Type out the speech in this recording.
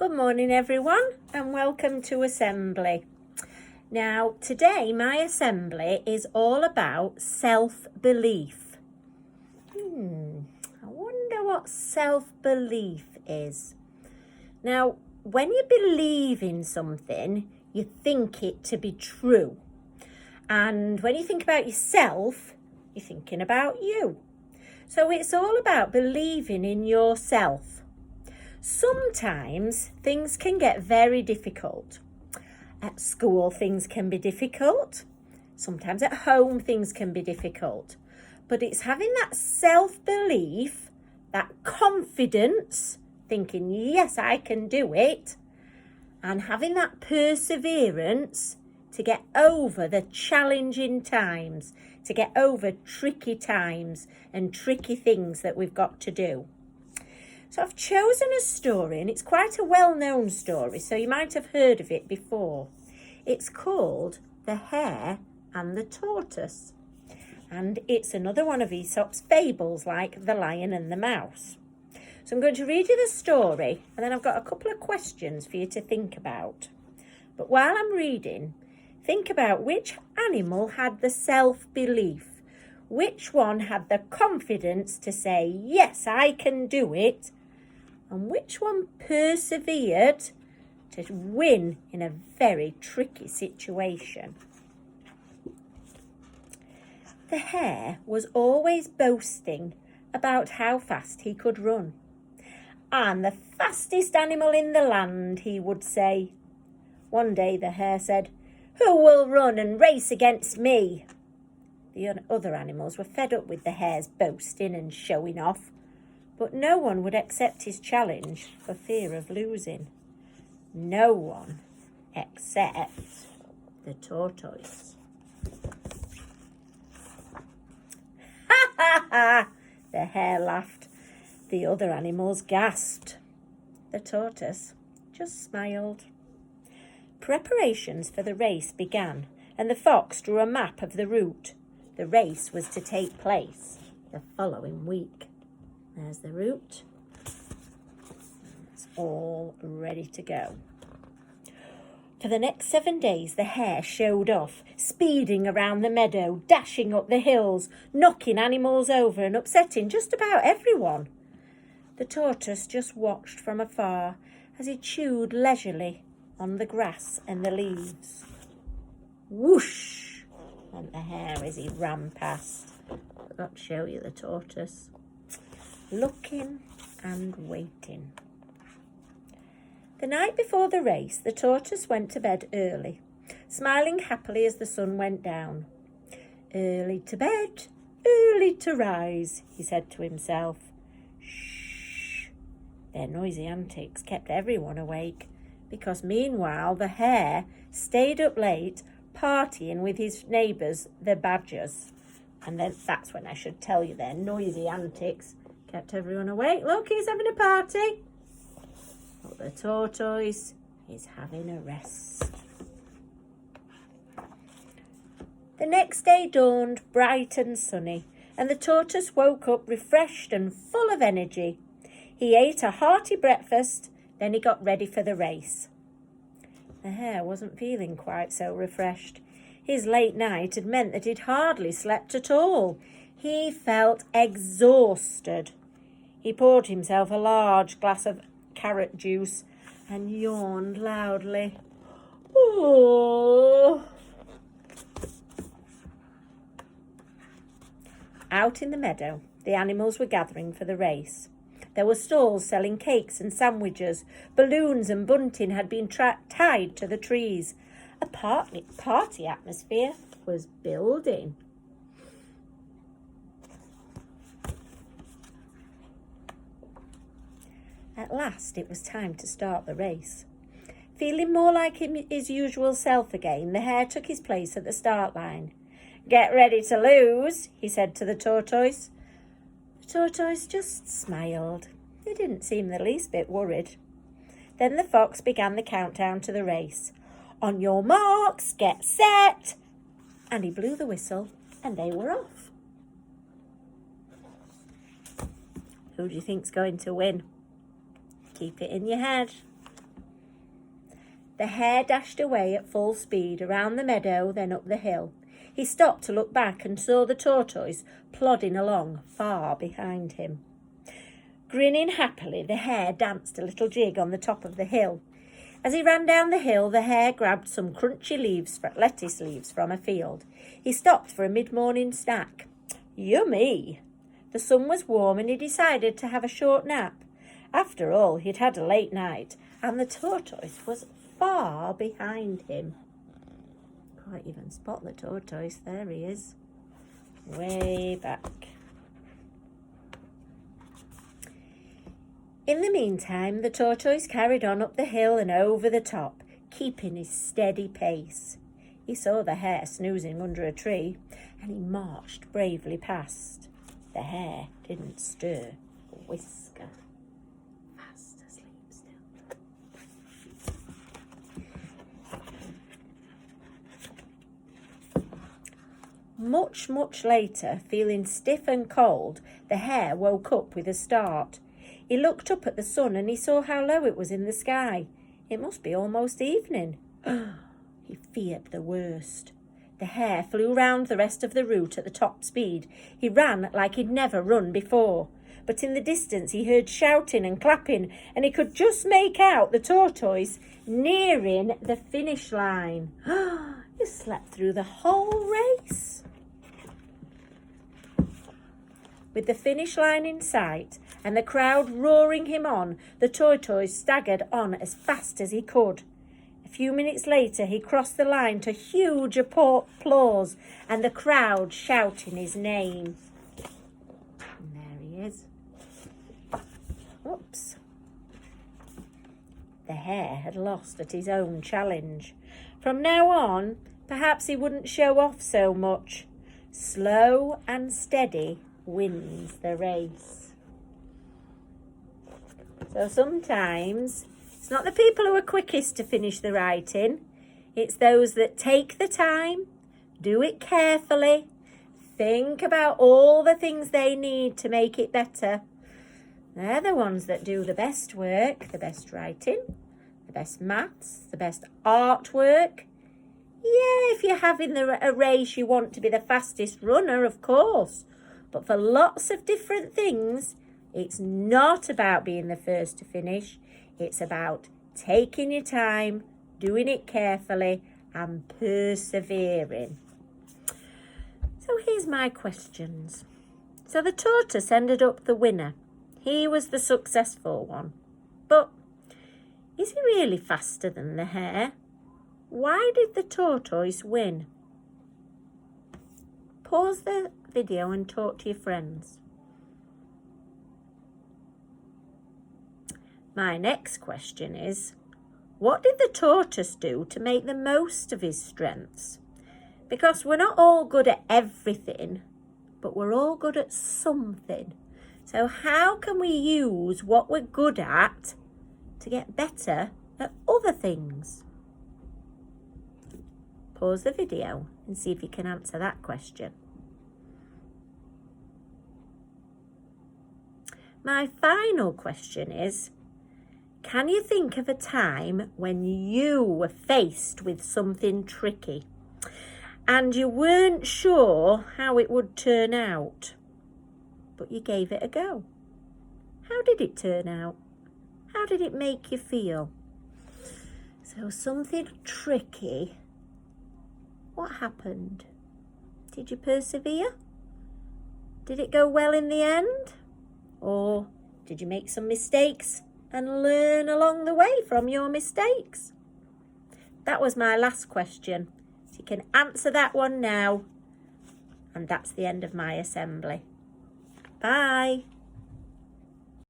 Good morning everyone and welcome to assembly. Now today my assembly is all about self-belief. I wonder what self-belief is. Now when you believe in something you think it to be true, and when you think about yourself you're thinking about you. So it's all about believing in yourself. Sometimes things can get very difficult. At school things can be difficult. Sometimes at home things can be difficult. But it's having that self-belief, that confidence, thinking, yes, I can do it, and having that perseverance to get over the challenging times, to get over tricky times and tricky things that we've got to do. So I've chosen a story, and it's quite a well-known story, so you might have heard of it before. It's called The Hare and the Tortoise, and it's another one of Aesop's fables like The Lion and the Mouse. So I'm going to read you the story, and then I've got a couple of questions for you to think about. But while I'm reading, think about which animal had the self-belief, which one had the confidence to say, yes, I can do it, and which one persevered to win in a very tricky situation. The hare was always boasting about how fast he could run. I'm the fastest animal in the land, he would say. One day the hare said, who will run and race against me? The other animals were fed up with the hare's boasting and showing off, but no one would accept his challenge for fear of losing. No one except the tortoise. Ha ha ha! The hare laughed. The other animals gasped. The tortoise just smiled. Preparations for the race began, and the fox drew a map of the route. The race was to take place the following week. There's the route. It's all ready to go. For the next 7 days, the hare showed off, speeding around the meadow, dashing up the hills, knocking animals over and upsetting just about everyone. The tortoise just watched from afar as he chewed leisurely on the grass and the leaves. Whoosh! Went the hare as he ran past. Forgot to show you the tortoise. Looking and waiting. The night before the race, the tortoise went to bed early, smiling happily as the sun went down. Early to bed, early to rise, he said to himself. Shh! Their noisy antics kept everyone awake, because meanwhile the hare stayed up late partying with his neighbours, the badgers. And then that's when I should tell you their noisy antics kept everyone awake. Look, he's having a party. But the tortoise is having a rest. The next day dawned bright and sunny, and the tortoise woke up refreshed and full of energy. He ate a hearty breakfast, then he got ready for the race. The hare wasn't feeling quite so refreshed. His late night had meant that he'd hardly slept at all. He felt exhausted. He poured himself a large glass of carrot juice and yawned loudly. Oh. Out in the meadow, the animals were gathering for the race. There were stalls selling cakes and sandwiches. Balloons and bunting had been tied to the trees. A party atmosphere was building. At last it was time to start the race. Feeling more like his usual self again, the hare took his place at the start line. Get ready to lose, he said to the tortoise. The tortoise just smiled. He didn't seem the least bit worried. Then the fox began the countdown to the race. On your marks, get set. And he blew the whistle and they were off. Who do you think's going to win? Keep it in your head. The hare dashed away at full speed around the meadow, then up the hill. He stopped to look back and saw the tortoise plodding along far behind him. Grinning happily, the hare danced a little jig on the top of the hill. As he ran down the hill, the hare grabbed some crunchy lettuce leaves from a field. He stopped for a mid-morning snack. Yummy! The sun was warm and he decided to have a short nap. After all, he'd had a late night and the tortoise was far behind him. Can't even spot the tortoise. There he is. Way back. In the meantime, the tortoise carried on up the hill and over the top, keeping his steady pace. He saw the hare snoozing under a tree, and he marched bravely past. The hare didn't stir a whisker. Fast asleep still. Much later, feeling stiff and cold, the hare woke up with a start. He looked up at the sun and he saw how low it was in the sky. It must be almost evening. He feared the worst. The hare flew round the rest of the route at the top speed. He ran like he'd never run before. But in the distance he heard shouting and clapping, and he could just make out the tortoise nearing the finish line. He slept through the whole race. With the finish line in sight and the crowd roaring him on, the tortoise staggered on as fast as he could. A few minutes later, he crossed the line to huge applause and the crowd shouting his name. And there he is. Oops. The hare had lost at his own challenge. From now on, perhaps he wouldn't show off so much. Slow and steady wins the race. So sometimes it's not the people who are quickest to finish the writing. It's those that take the time, do it carefully, think about all the things they need to make it better. They're the ones that do the best work, the best writing, the best maths, the best artwork. Yeah, if you're having a race, you want to be the fastest runner, of course. But for lots of different things, it's not about being the first to finish. It's about taking your time, doing it carefully, and persevering. So here's my questions. So the tortoise ended up the winner. He was the successful one. But is he really faster than the hare? Why did the tortoise win? Pause the video and talk to your friends. My next question is, what did the tortoise do to make the most of his strengths? Because we're not all good at everything, but we're all good at something. So how can we use what we're good at to get better at other things? Pause the video and see if you can answer that question. My final question is, can you think of a time when you were faced with something tricky and you weren't sure how it would turn out, but you gave it a go? How did it turn out? How did it make you feel? So something tricky. What happened? Did you persevere? Did it go well in the end? Or did you make some mistakes and learn along the way from your mistakes? That was my last question. So you can answer that one now. And that's the end of my assembly. Bye.